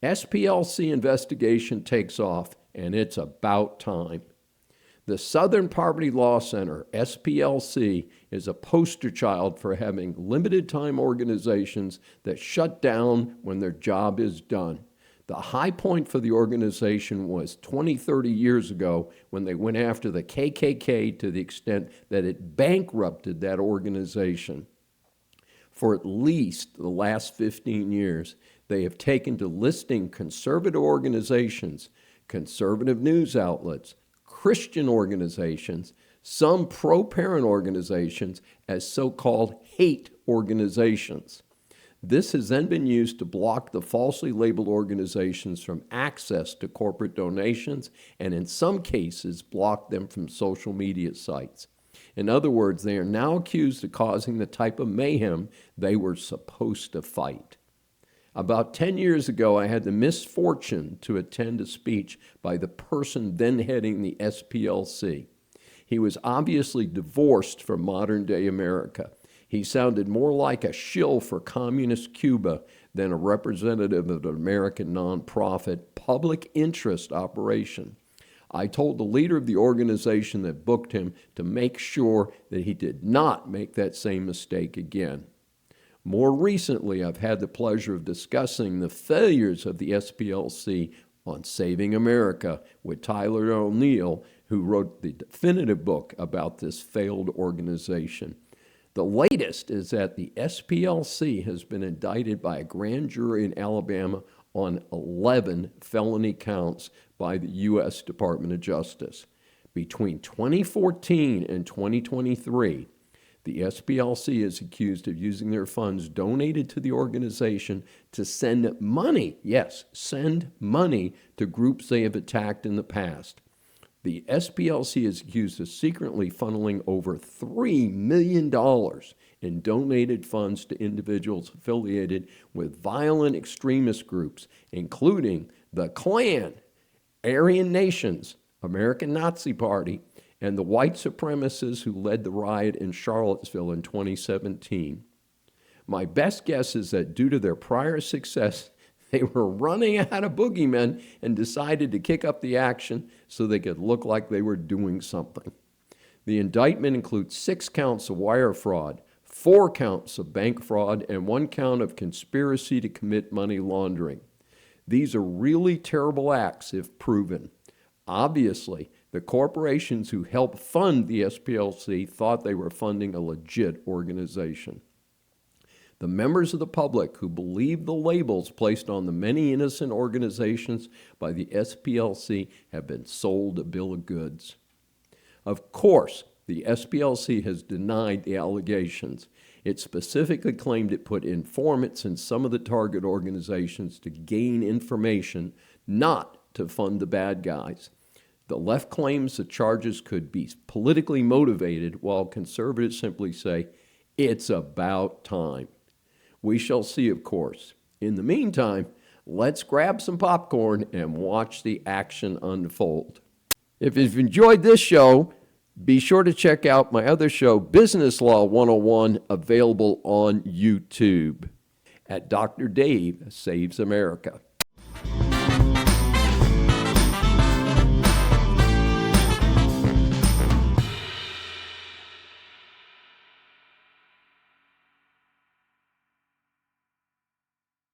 SPLC investigation takes off, and it's about time. The Southern Poverty Law Center, SPLC, is a poster child for having limited-time organizations that shut down when their job is done. The high point for the organization was 20, 30 years ago when they went after the KKK to the extent that it bankrupted that organization. For at least the last 15 years, they have taken to listing conservative organizations, conservative news outlets, Christian organizations, some pro-parent organizations as so-called hate organizations. This has then been used to block the falsely labeled organizations from access to corporate donations and in some cases block them from social media sites. In other words, they are now accused of causing the type of mayhem they were supposed to fight. About 10 years ago, I had the misfortune to attend a speech by the person then heading the SPLC. He was obviously divorced from modern-day America. He sounded more like a shill for communist Cuba than a representative of an American nonprofit public interest operation. I told the leader of the organization that booked him to make sure that he did not make that same mistake again. More recently, I've had the pleasure of discussing the failures of the SPLC on Saving America with Tyler O'Neill, who wrote the definitive book about this failed organization. The latest is that the SPLC has been indicted by a grand jury in Alabama on 11 felony counts by the U.S. Department of Justice. Between 2014 and 2023, the SPLC is accused of using their funds donated to the organization to send money, yes, send money to groups they have attacked in the past. The SPLC is accused of secretly funneling over $3 million in donated funds to individuals affiliated with violent extremist groups, including the Klan, Aryan Nations, American Nazi Party, and the white supremacists who led the riot in Charlottesville in 2017. My best guess is that due to their prior success, they were running out of boogeymen and decided to kick up the action so they could look like they were doing something. The indictment includes 6 counts of wire fraud, 4 counts of bank fraud, and 1 count of conspiracy to commit money laundering. These are really terrible acts if proven. Obviously, the corporations who helped fund the SPLC thought they were funding a legit organization. The members of the public who believe the labels placed on the many innocent organizations by the SPLC have been sold a bill of goods. Of course, the SPLC has denied the allegations. It specifically claimed it put informants in some of the target organizations to gain information, not to fund the bad guys. The left claims the charges could be politically motivated, while conservatives simply say, it's about time. We shall see, of course. In the meantime, let's grab some popcorn and watch the action unfold. If you've enjoyed this show, be sure to check out my other show, Business Law 101, available on YouTube at Dr. Dave Saves America.